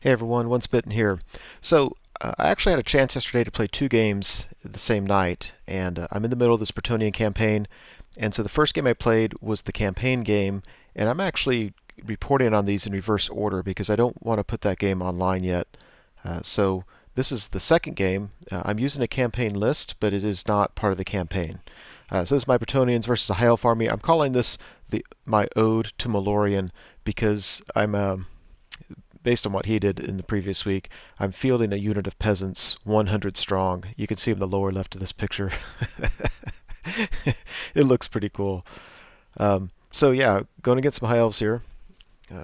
Hey everyone, Once Bitten here. I actually had a chance yesterday to play two games the same night, and I'm in the middle of this Bretonnian campaign. And so the first game I played was the campaign game, and I'm actually reporting on these in reverse order because I don't want to put that game online yet. So this is the second game. I'm using a campaign list, but it is not part of the campaign. So this is my Bretonnians versus a High Elf army. I'm calling this my Ode to Malorian because I'm based on what he did in the previous week, I'm fielding a unit of peasants 100 strong. You can see in the lower left of this picture. It looks pretty cool. So yeah, going against some high elves here.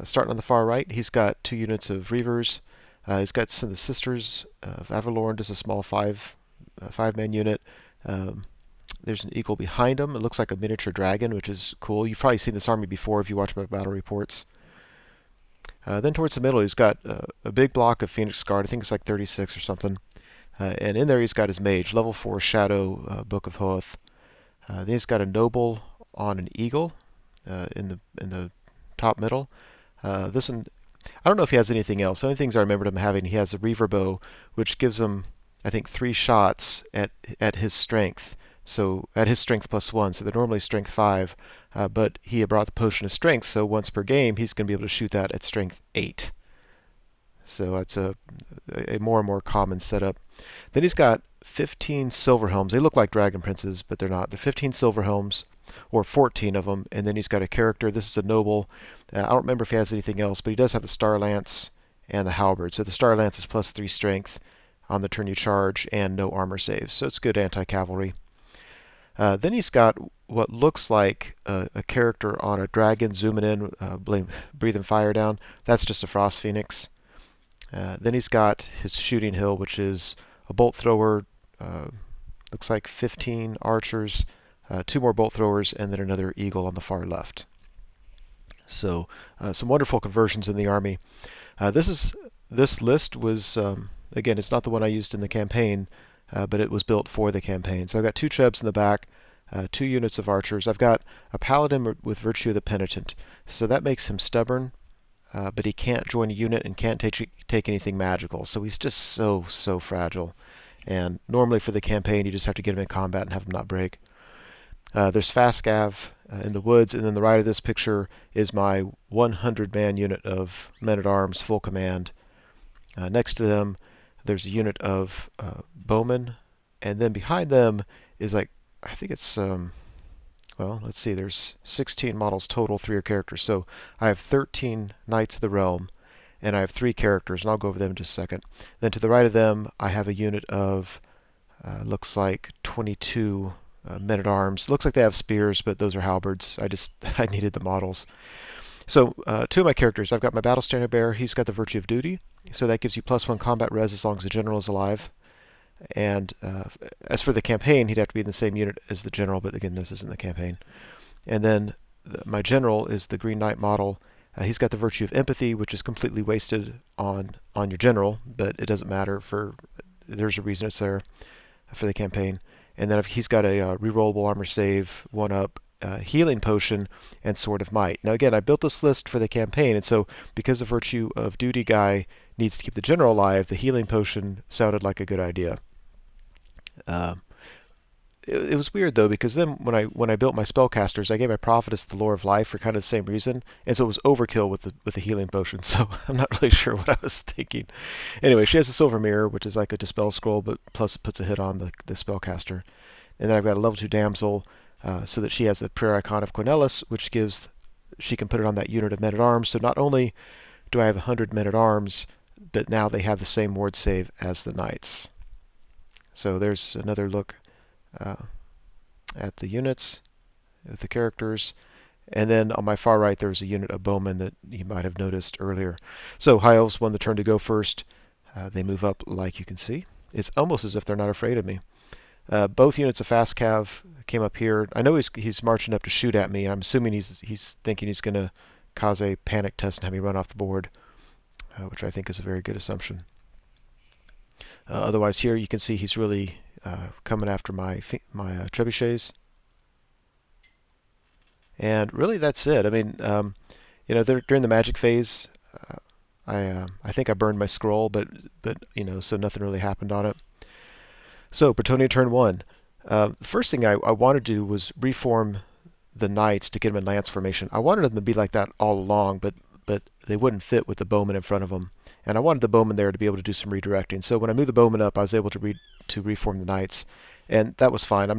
Starting on the far right, he's got two units of reavers. He's got some of the sisters of Avalorn, just a small five-man unit. There's an eagle behind him. It looks like a miniature dragon, which is cool. You've probably seen this army before if you watch my battle reports. Then towards the middle, he's got a big block of Phoenix Guard. I think it's like 36 or something. And in there, he's got his mage, level 4 Shadow Book of Hoth. Then he's got a noble on an eagle in the top middle. This one, I don't know if he has anything else. The only things I remembered him having, he has a reaver bow, which gives him, I think, 3 shots at his strength. So at his strength +1, so they're normally strength 5, but he had brought the potion of strength, so once per game he's going to be able to shoot that at strength 8. So that's a more and more common setup. Then he's got 15 silver helms. They look like dragon princes, but they're not. They're 15 silver helms, or 14 of them, and then he's got a character. This is a noble. I don't remember if he has anything else, but he does have the Star Lance and the halberd. So the Star Lance is +3 strength on the turn you charge, and no armor saves. So it's good anti-cavalry. Then he's got what looks like a character on a dragon zooming in, breathing fire down. That's just a frost phoenix. Then he's got his shooting hill, which is a bolt thrower. Looks like 15 archers, 2 more bolt throwers, and then another eagle on the far left. So some wonderful conversions in the army. This list was again, it's not the one I used in the campaign. But it was built for the campaign. So I've got 2 Chebs in the back, 2 units of archers. I've got a paladin with Virtue of the Penitent. So that makes him stubborn, but he can't join a unit and can't take anything magical. So he's just so fragile. And normally for the campaign, you just have to get him in combat and have him not break. There's Fascav in the woods, and then the right of this picture is my 100-man unit of men-at-arms, full command. Next to them, there's a unit of bowmen, and then behind them is like, I think it's, well, let's see, there's 16 models total, 3 are characters. So I have 13 Knights of the Realm, and I have 3 characters, and I'll go over them in just a second. Then to the right of them, I have a unit of, looks like 22 men-at-arms. Looks like they have spears, but those are halberds. I needed the models. So 2 of my characters, I've got my Battle Standard Bearer. He's got the Virtue of Duty, so that gives you +1 combat res as long as the general is alive. And as for the campaign, he'd have to be in the same unit as the general, but again, this isn't the campaign. And then my general is the Green Knight model. He's got the Virtue of Empathy, which is completely wasted on your general, but it doesn't matter. There's a reason it's there for the campaign. And then he's got a rerollable armor save, 1-up, healing potion, and Sword of Might. Now again, I built this list for the campaign, and so because the Virtue of Duty guy needs to keep the general alive, the healing potion sounded like a good idea. It was weird though, because then when I built my spellcasters, I gave my prophetess the Lore of Life for kind of the same reason, and so it was overkill with the healing potion. So I'm not really sure what I was thinking. Anyway, she has a silver mirror, which is like a dispel scroll, but plus it puts a hit on the spellcaster. And then I've got a level 2 damsel, so that she has the prayer icon of Cornelis, which gives she can put it on that unit of men-at-arms. So not only do I have 100 men-at-arms, but now they have the same ward save as the knights. So there's another look at the units, with the characters. And then on my far right, there's a unit of bowmen that you might have noticed earlier. So High Elves won the turn to go first. They move up like you can see. It's almost as if they're not afraid of me. Both units of Fast Cav came up here. I know he's marching up to shoot at me. I'm assuming he's thinking he's going to cause a panic test and have me run off the board, which I think is a very good assumption. Otherwise, here you can see he's really coming after my trebuchets. And really, that's it. I mean, during the magic phase, I think I burned my scroll, but so nothing really happened on it. So Bretonnia turn 1. The first thing I wanted to do was reform the knights to get them in lance formation. I wanted them to be like that all along, but they wouldn't fit with the bowmen in front of them, and I wanted the bowmen there to be able to do some redirecting. So when I moved the bowmen up, I was able to reform the knights, and that was fine.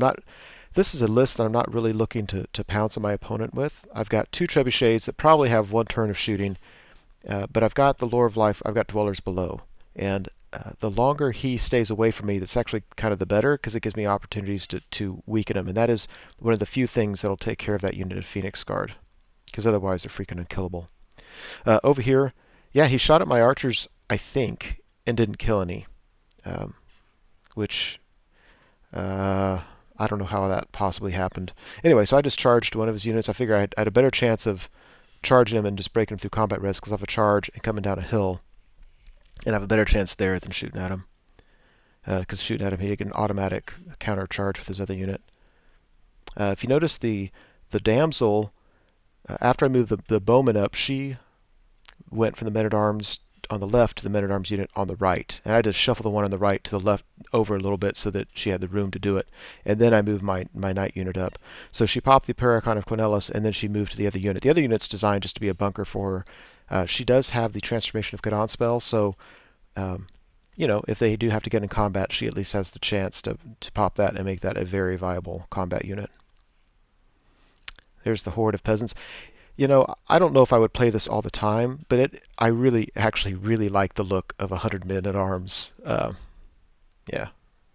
This is a list that I'm not really looking to pounce on my opponent with. I've got 2 trebuchets that probably have 1 turn of shooting, but I've got the Lore of Life. I've got Dwellers Below, and the longer he stays away from me, that's actually kind of the better, because it gives me opportunities to weaken him, and that is one of the few things that'll take care of that unit of Phoenix Guard, because otherwise they're freaking unkillable. Over here, yeah, he shot at my archers, I think, and didn't kill any, which I don't know how that possibly happened. Anyway, so I just charged one of his units. I figure I had a better chance of charging him and just breaking him through combat res, because I have a charge and coming down a hill, and I have a better chance there than shooting at him. Because shooting at him, he'd get an automatic counter charge with his other unit. If you notice, the damsel, after I moved the bowman up, she went from the men-at-arms on the left to the men-at-arms unit on the right. And I just shuffled the one on the right to the left over a little bit so that she had the room to do it. And then I moved my knight unit up. So she popped the Paracon of Cornelis, and then she moved to the other unit. The other unit's designed just to be a bunker for her. She does have the Transformation of Gadon spell, so if they do have to get in combat, she at least has the chance to pop that and make that a very viable combat unit. There's the horde of peasants. I don't know if I would play this all the time, but I actually really like the look of 100 men-at-arms. Yeah,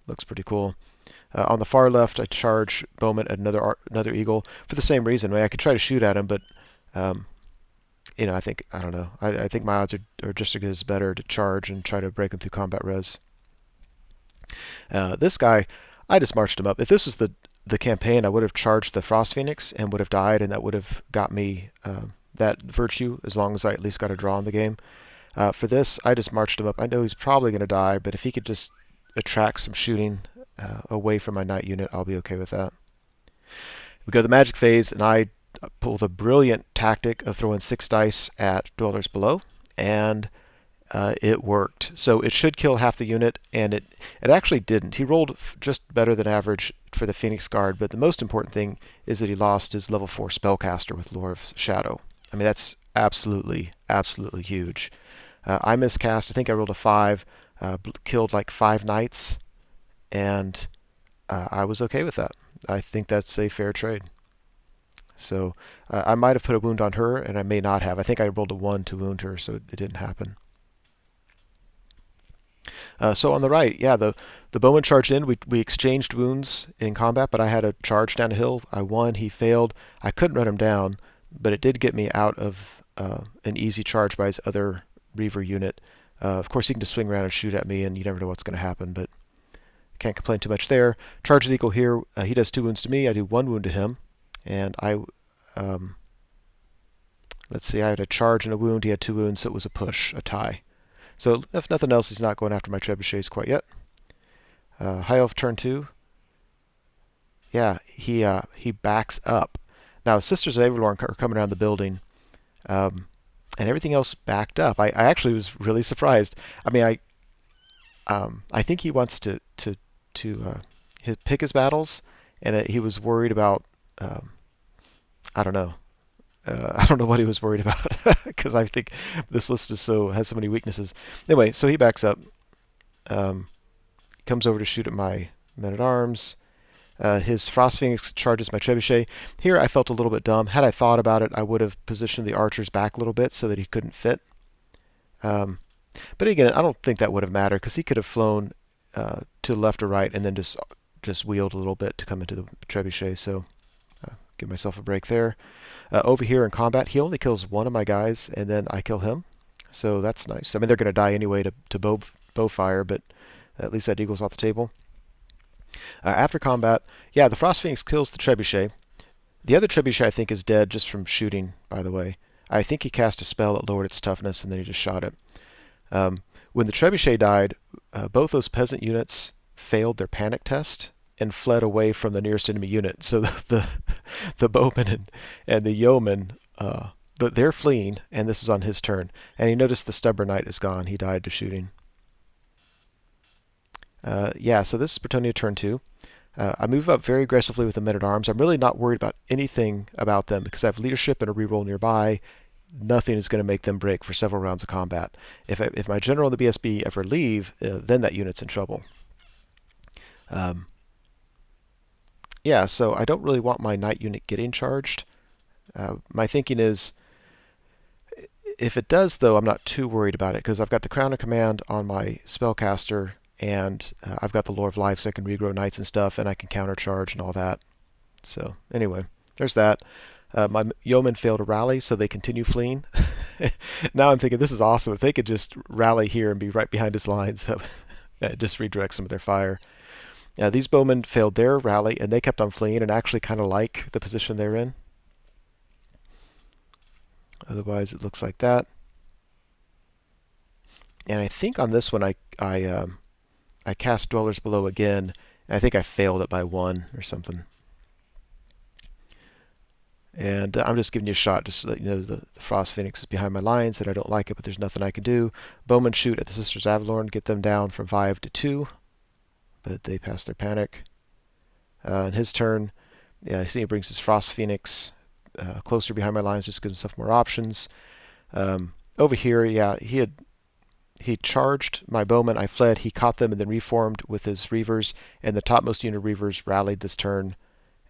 looks pretty cool. On the far left, I charge bowman at another eagle for the same reason. I could try to shoot at him, but I don't know. I think my odds are just as good as better to charge and try to break him through combat res. This guy, I just marched him up. If this was the campaign, I would have charged the Frost Phoenix and would have died, and that would have got me that virtue as long as I at least got a draw in the game. For this, I just marched him up. I know he's probably going to die, but if he could just attract some shooting away from my knight unit, I'll be okay with that. We go to the magic phase, and I pull the brilliant tactic of throwing 6 dice at Dwellers Below, and it worked. So it should kill half the unit, and it actually didn't. He rolled just better than average for the Phoenix Guard, but the most important thing is that he lost his level 4 spellcaster with Lore of Shadow. I mean, that's absolutely, absolutely huge. I miscast. I think I rolled a 5, killed like 5 knights, and I was okay with that. I think that's a fair trade. So I might have put a wound on her, and I may not have. I think I rolled a 1 to wound her, so it didn't happen. So on the right, yeah, the bowman charged in. We exchanged wounds in combat, but I had a charge down a hill. I won. He failed. I couldn't run him down, but it did get me out of an easy charge by his other Reaver unit. Of course, he can just swing around and shoot at me, and you never know what's going to happen, but can't complain too much there. Charge the eagle here. He does 2 wounds to me. I do 1 wound to him, and let's see, I had a charge and a wound. He had 2 wounds, so it was a push, a tie. So if nothing else, he's not going after my trebuchets quite yet. High Elf turn 2. Yeah, he backs up. Now, Sisters of Avalorn are coming around the building, and everything else backed up. I actually was really surprised. I mean, I think he wants to pick his battles, and he was worried about I don't know. I don't know what he was worried about, because I think this list has so many weaknesses. Anyway, so he backs up, comes over to shoot at my men-at-arms. His Frost Phoenix charges my trebuchet. Here I felt a little bit dumb. Had I thought about it, I would have positioned the archers back a little bit so that he couldn't fit. But again, I don't think that would have mattered, because he could have flown to the left or right and then just wheeled a little bit to come into the trebuchet. So give myself a break there. Over here in combat, he only kills 1 of my guys, and then I kill him. So that's nice. I mean, they're going to die anyway to bow fire, but at least that eagle's off the table. After combat, yeah, the Frost Phoenix kills the trebuchet. The other trebuchet, I think, is dead just from shooting, by the way. I think he cast a spell that lowered its toughness, and then he just shot it. When the trebuchet died, both those peasant units failed their panic test and fled away from the nearest enemy unit. So the bowman and the yeoman but they're fleeing, and this is on his turn. And he noticed the stubborn knight is gone. He died to shooting. Yeah, so this is Bretonnia turn 2. I move up very aggressively with the men-at-arms. I'm really not worried about anything about them because I have leadership and a reroll nearby. Nothing is going to make them break for several rounds of combat. If my general and the BSB ever leave, then that unit's in trouble. Yeah, so I don't really want my knight unit getting charged. My thinking is, if it does, though, I'm not too worried about it because I've got the Crown of Command on my spellcaster, and I've got the Lore of Life, so I can regrow knights and stuff, and I can countercharge and all that. So anyway, there's that. My yeomen failed to rally, so they continue fleeing. Now I'm thinking this is awesome. If they could just rally here and be right behind his lines, just redirect some of their fire. These bowmen failed their rally, and they kept on fleeing and actually kind of like the position they're in. Otherwise, it looks like that. And I think on this one, I cast Dwellers Below again, and I think I failed it by 1 or something. And I'm just giving you a shot just to let you know the Frost Phoenix is behind my lines, and I don't like it, but there's nothing I can do. Bowmen shoot at the Sisters of Avalorn, get them down from 5 to 2, but they pass their panic. In his turn, yeah, I see he brings his Frost Phoenix closer behind my lines, just gives himself more options. Over here, yeah, he charged my bowmen. I fled. He caught them and then reformed with his Reavers, and the topmost unit of Reavers rallied this turn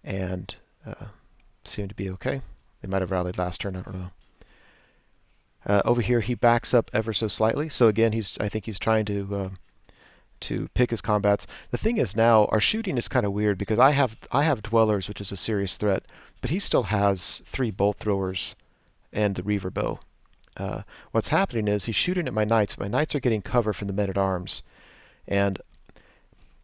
and seemed to be okay. They might have rallied last turn. I don't know. Over here, he backs up ever so slightly. So again, I think he's trying to pick his combats. The thing is now, our shooting is kind of weird because I have Dwellers, which is a serious threat, but he still has 3 bolt throwers and the Reaver bow. What's happening is he's shooting at my knights. My knights are getting cover from the men-at-arms. And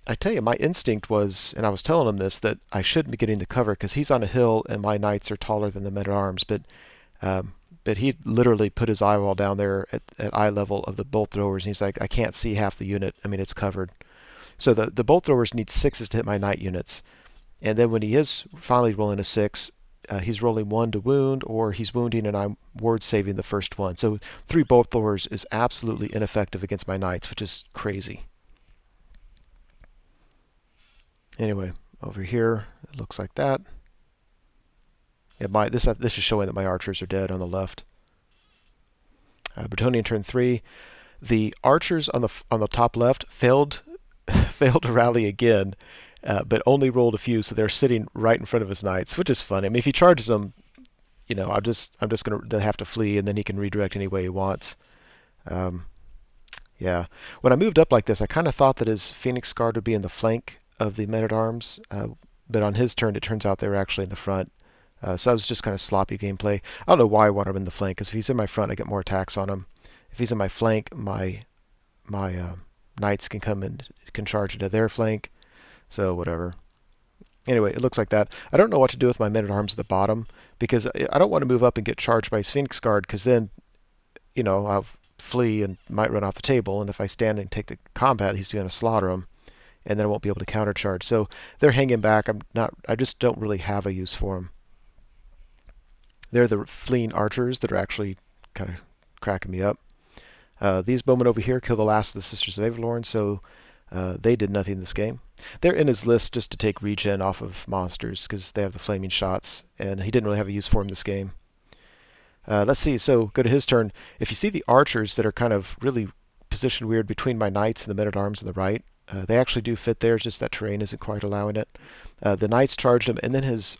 I tell you, my instinct was, and I was telling him this, that I shouldn't be getting the cover because he's on a hill and my knights are taller than the men-at-arms. But he literally put his eyeball down there at eye level of the bolt throwers, and he's like, I can't see half the unit. I mean, it's covered. So the bolt throwers need 6s to hit my knight units. And then when he is finally rolling a 6, he's rolling 1 to wound, or he's wounding and I'm ward saving the first one. So 3 bolt throwers is absolutely ineffective against my knights, which is crazy. Anyway, over here, it looks like that. This is showing that my archers are dead on the left. Bretonnia turn 3. The archers on the top left failed to rally again, but only rolled a few, so they're sitting right in front of his knights, which is funny. I mean, if he charges them, you know, I'm just going to have to flee, and then he can redirect any way he wants. Yeah. When I moved up like this, I kind of thought that his Phoenix Guard would be in the flank of the men-at-arms, but on his turn, it turns out they were actually in the front. So I was just kind of sloppy gameplay. I don't know why I want him in the flank, because if he's in my front, I get more attacks on him. If he's in my flank, my knights can come and can charge into their flank. So whatever. Anyway, it looks like that. I don't know what to do with my men-at-arms at the bottom, because I don't want to move up and get charged by his Phoenix Guard, because then, you know, I'll flee and might run off the table, and if I stand and take the combat, he's going to slaughter him, and then I won't be able to countercharge. So they're hanging back. I just don't really have a use for them. They're the fleeing archers that are actually kind of cracking me up. These bowmen over here kill the last of the Sisters of Avalorn, so they did nothing in this game. They're in his list just to take regen off of monsters because they have the flaming shots, and he didn't really have a use for him this game. Let's see, so go to his turn. If you see the archers that are kind of really positioned weird between my knights and the men-at-arms on the right, they actually do fit there, just that terrain isn't quite allowing it. The knights charged him, and then his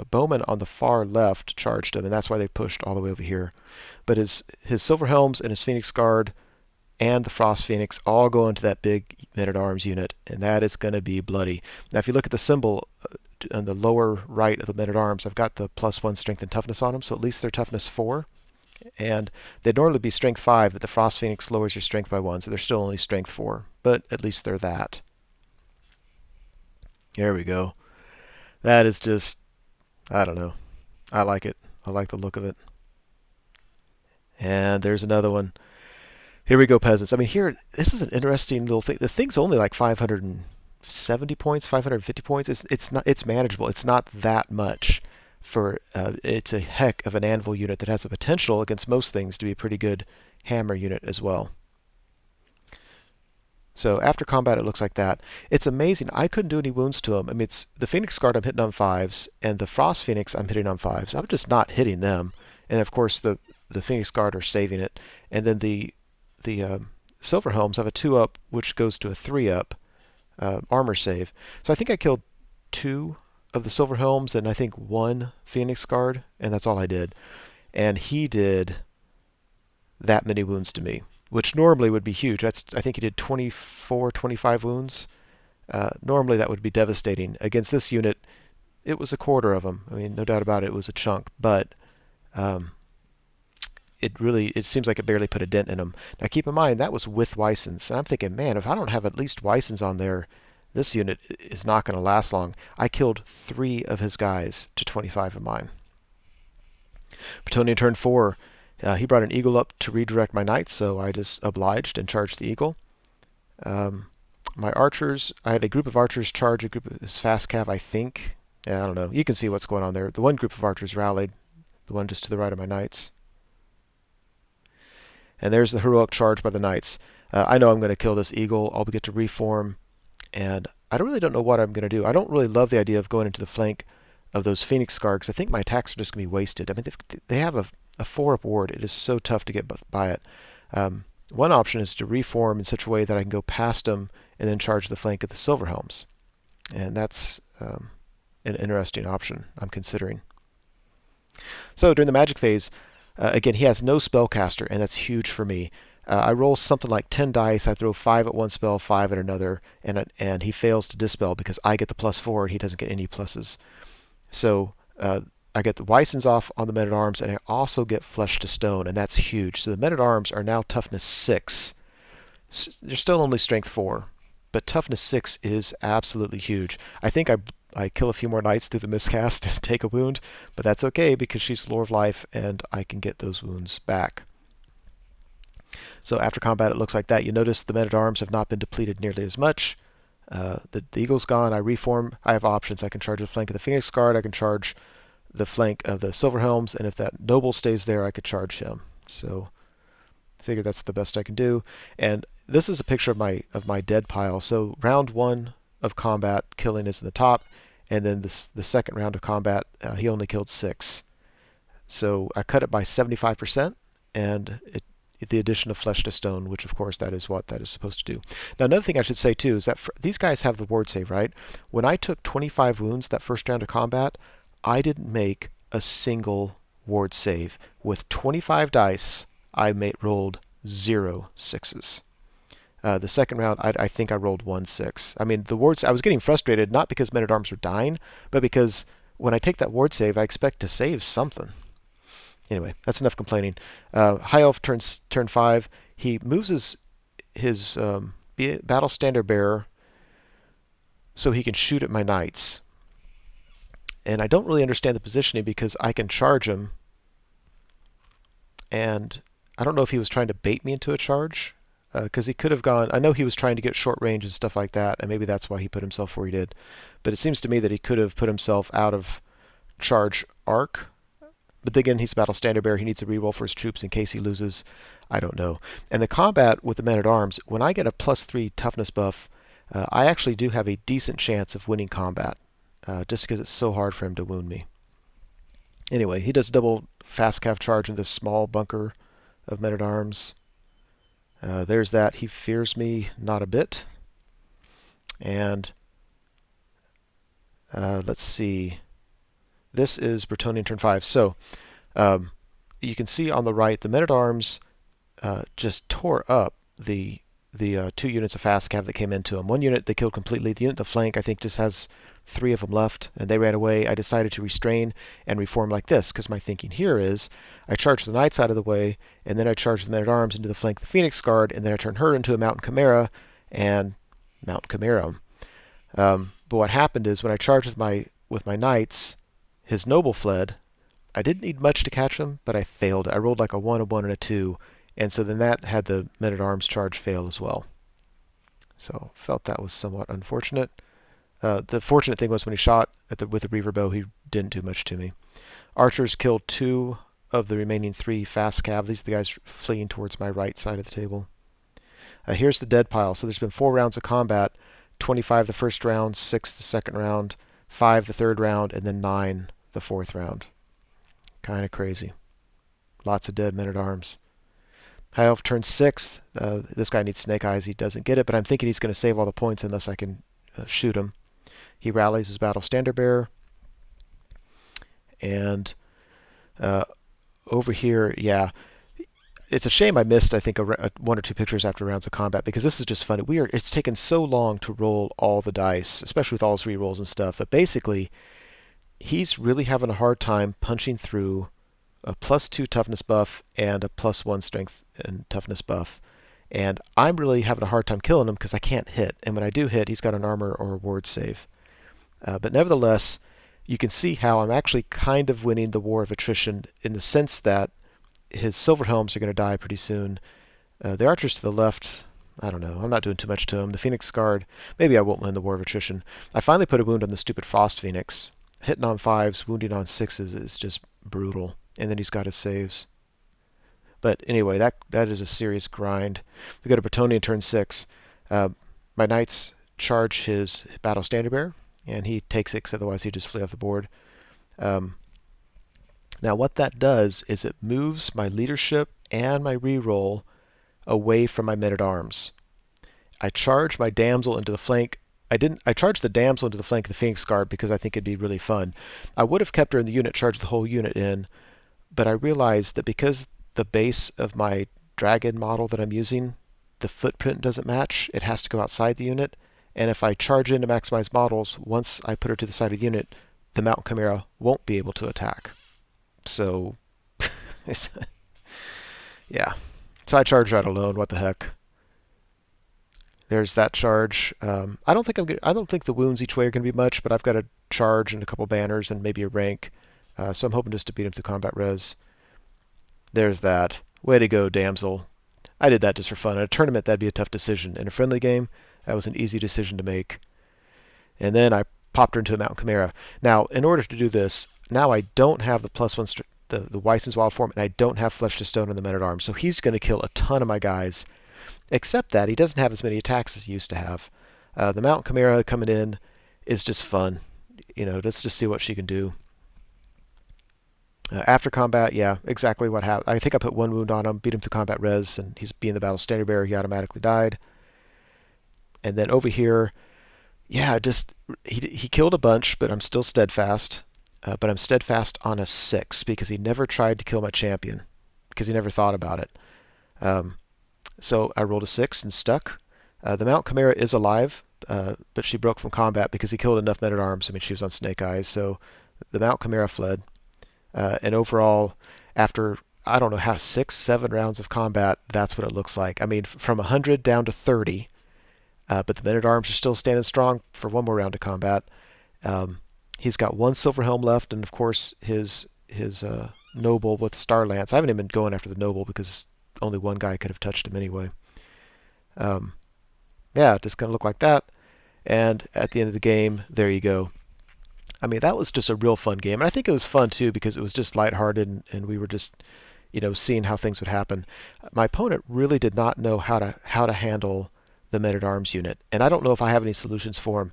bowman on the far left charged him, and that's why they pushed all the way over here. But his Silver Helms and his Phoenix Guard and the Frost Phoenix all go into that big men-at-arms unit, and that is going to be bloody. Now, if you look at the symbol on the lower right of the men-at-arms, I've got the +1 strength and toughness on them, so at least they're toughness 4. And they'd normally be strength 5, but the Frost Phoenix lowers your strength by 1, so they're still only strength 4. But at least they're that. There we go. That is just, I don't know. I like it. I like the look of it. And there's another one. Here we go, peasants. I mean, here, this is an interesting little thing. The thing's only like 570 points, 550 points. It's manageable. It's not that much. for it's a heck of an anvil unit that has the potential against most things to be a pretty good hammer unit as well. So after combat, it looks like that. It's amazing. I couldn't do any wounds to him. I mean, it's the Phoenix Guard I'm hitting on 5s, and the Frost Phoenix I'm hitting on 5s. I'm just not hitting them. And of course, the Phoenix Guard are saving it. And then the Silver Helms have a 2-up, which goes to a 3-up armor save. So I think I killed 2 of the Silver Helms and I think 1 Phoenix Guard, and that's all I did. And he did that many wounds to me, which normally would be huge. I think he did 24, 25 wounds. Normally that would be devastating. Against this unit, it was a quarter of them. I mean, no doubt about it, it was a chunk, but it seems like it barely put a dent in him. Now keep in mind, that was with Weissens, and I'm thinking, man, if I don't have at least Weissens on there, this unit is not going to last long. I killed 3 of his guys to 25 of mine. Bretonnia turn 4. He brought an eagle up to redirect my knights, so I just obliged and charged the eagle. My archers, I had a group of archers charge a group of his fast cav, I think. Yeah, I don't know. You can see what's going on there. The one group of archers rallied, the one just to the right of my knights. And there's the heroic charge by the knights. I know I'm going to kill this eagle. I'll get to reform, and I really don't know what I'm going to do. I don't really love the idea of going into the flank of those Phoenix Guard, because I think my attacks are just going to be wasted. I mean, they have a 4-up ward. It is so tough to get by it. One option is to reform in such a way that I can go past them and then charge the flank of the Silver Helms. And that's an interesting option I'm considering. So during the magic phase, again, he has no spellcaster, and that's huge for me. I roll something like 10 dice. I throw 5 at one spell, 5 at another, and he fails to dispel because I get the +4 and he doesn't get any pluses. So I get the Weissens off on the men-at-arms, and I also get Flesh to Stone, and that's huge. So the men-at-arms are now toughness 6. They're still only strength 4, but toughness 6 is absolutely huge. I think I kill a few more knights through the miscast and take a wound, but that's okay because she's Lore of Life, and I can get those wounds back. So after combat, it looks like that. You notice the men-at-arms have not been depleted nearly as much. The eagle's gone. I reform. I have options. I can charge the flank of the Phoenix Guard. I can charge the flank of the Silver Helms, and if that noble stays there, I could charge him. So I figure that's the best I can do. And this is a picture of my dead pile. So round 1 of combat, killing is in the top, and then the second round of combat, he only killed 6. So I cut it by 75%, and the addition of Flesh to Stone, which of course that is what that is supposed to do. Now another thing I should say too is that these guys have the ward save, right? When I took 25 wounds that first round of combat, I didn't make a single ward save. With 25 dice, I rolled 0 6s. The second round, I think I rolled 1 6. I mean, the wards, I was getting frustrated, not because men-at-arms were dying, but because when I take that ward save, I expect to save something. Anyway, that's enough complaining. High Elf turn 5. He moves his Battle Standard Bearer so he can shoot at my knights. And I don't really understand the positioning because I can charge him. And I don't know if he was trying to bait me into a charge, because he could have gone. I know he was trying to get short range and stuff like that, and maybe that's why he put himself where he did. But it seems to me that he could have put himself out of charge arc. But again, he's a Battle Standard Bearer. He needs a reroll for his troops in case he loses. I don't know. And the combat with the men-at-arms, when I get a +3 toughness buff, I actually do have a decent chance of winning combat, just because it's so hard for him to wound me. Anyway, he does double fast cav charge in this small bunker of men-at-arms. There's that. He fears me not a bit. And let's see. This is Bretonnia turn 5. So you can see on the right, the men-at-arms just tore up the 2 units of fast cav that came into him. One unit they killed completely. The unit in the flank, I think, just has 3 of them left, and they ran away. I decided to restrain and reform like this, because my thinking here is I charge the knights out of the way, and then I charge the men-at-arms into the flank of the Phoenix Guard, and then I turn her into a Mountain Chimera and Mountain Chimera. But what happened is when I charged with my knights, his noble fled. I didn't need much to catch him, but I failed. I rolled like a 1, a 1, and a 2, and so then that had the men-at-arms charge fail as well. So felt that was somewhat unfortunate. The fortunate thing was when he shot with the Reaver bow, he didn't do much to me. Archers killed 2 of the remaining 3 fast cav. These are the guys fleeing towards my right side of the table. Here's the dead pile. So there's been 4 rounds of combat, 25 the first round, 6 the second round, 5 the third round, and then 9 the fourth round. Kind of crazy. Lots of dead men-at-arms. High Elf turns 6th. This guy needs Snake Eyes. He doesn't get it, but I'm thinking he's going to save all the points unless I can shoot him. He rallies his Battle Standard Bearer. And over here, yeah, it's a shame I missed, I think, 1 or 2 pictures after rounds of combat, because this is just fun. It's taken so long to roll all the dice, especially with all his rerolls and stuff. But basically, he's really having a hard time punching through a +2 toughness buff and a +1 strength and toughness buff. And I'm really having a hard time killing him because I can't hit. And when I do hit, he's got an armor or a ward save. But nevertheless, you can see how I'm actually kind of winning the war of attrition in the sense that his silver helms are going to die pretty soon. The archers to the left, I don't know. I'm not doing too much to him. The Phoenix Guard, maybe I won't win the war of attrition. I finally put a wound on the stupid Frost Phoenix. Hitting on 5s, wounding on 6s is just brutal. And then he's got his saves. But anyway, that is a serious grind. We go to Bretonnia turn 6. My knights charge his Battle Standard Bearer, and he takes it, 'cause otherwise he'd just flee off the board. Now what that does is it moves my leadership and my reroll away from my men-at-arms. I charge my damsel into the flank. I charged the damsel into the flank of the Phoenix Guard because I think it'd be really fun. I would have kept her in the unit, charged the whole unit in, but I realized that because the base of my dragon model that I'm using, the footprint doesn't match, it has to go outside the unit. And if I charge in to maximize models, once I put her to the side of the unit, the Mountain Chimera won't be able to attack. So, yeah. So I charge that alone. What the heck? There's that charge. I don't think the wounds each way are going to be much, but I've got a charge and a couple banners and maybe a rank. So I'm hoping just to beat him through combat res. There's that. Way to go, damsel. I did that just for fun. In a tournament, that'd be a tough decision. In a friendly game, that was an easy decision to make. And then I popped her into a Mountain Chimera. Now, in order to do this, now I don't have the +1, the Weisson's Wild Form, and I don't have Flesh to Stone in the Men-at-Arms. So he's going to kill a ton of my guys. Except that he doesn't have as many attacks as he used to have. The Mountain Chimera coming in is just fun. Let's just see what she can do. After combat, yeah, exactly what happened. I think I put 1 wound on him, beat him through combat res, and he's being the Battle Standard Bearer. He automatically died. And then over here, yeah, he killed a bunch, but I'm still steadfast. But I'm steadfast on a 6 because he never tried to kill my champion because he never thought about it. So I rolled a 6 and stuck. The Mount Chimera is alive, but she broke from combat because he killed enough men-at-arms. I mean, she was on Snake Eyes, so the Mount Chimera fled. And overall, after, I don't know how, 6, 7 rounds of combat, that's what it looks like. I mean, from 100 down to 30, but the men-at-arms are still standing strong for 1 more round of combat. He's got 1 silver helm left, and of course his noble with Star Lance. I haven't even been going after the noble because only 1 guy could have touched him anyway. Yeah, just gonna look like that. And at the end of the game, there you go. I mean, that was just a real fun game, and I think it was fun too because it was just lighthearted, and we were just, seeing how things would happen. My opponent really did not know how to handle the Men-at-Arms unit, and I don't know if I have any solutions for him.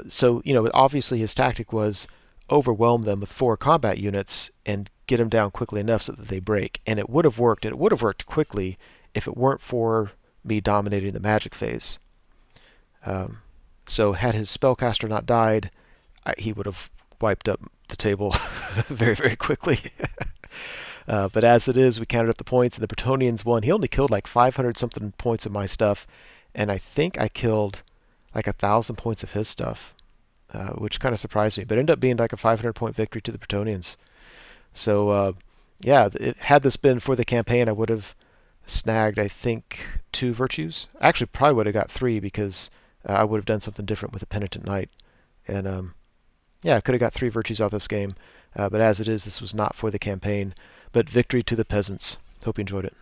So obviously his tactic was overwhelm them with 4 combat units and get them down quickly enough so that they break, and it would have worked. And it would have worked quickly if it weren't for me dominating the magic phase. So had his spellcaster not died, he would have wiped up the table very, very quickly. But as it is, we counted up the points, and the Bretonnians won. He only killed like 500-something points of my stuff, and I think I killed like 1,000 points of his stuff, which kind of surprised me. But it ended up being like a 500-point victory to the Bretonnians. So, yeah, had this been for the campaign, I would have snagged, I think, 2 virtues. Actually, probably would have got 3 because I would have done something different with the Penitent Knight. And, yeah, I could have got 3 virtues out of this game. But as it is, this was not for the campaign. But victory to the peasants. Hope you enjoyed it.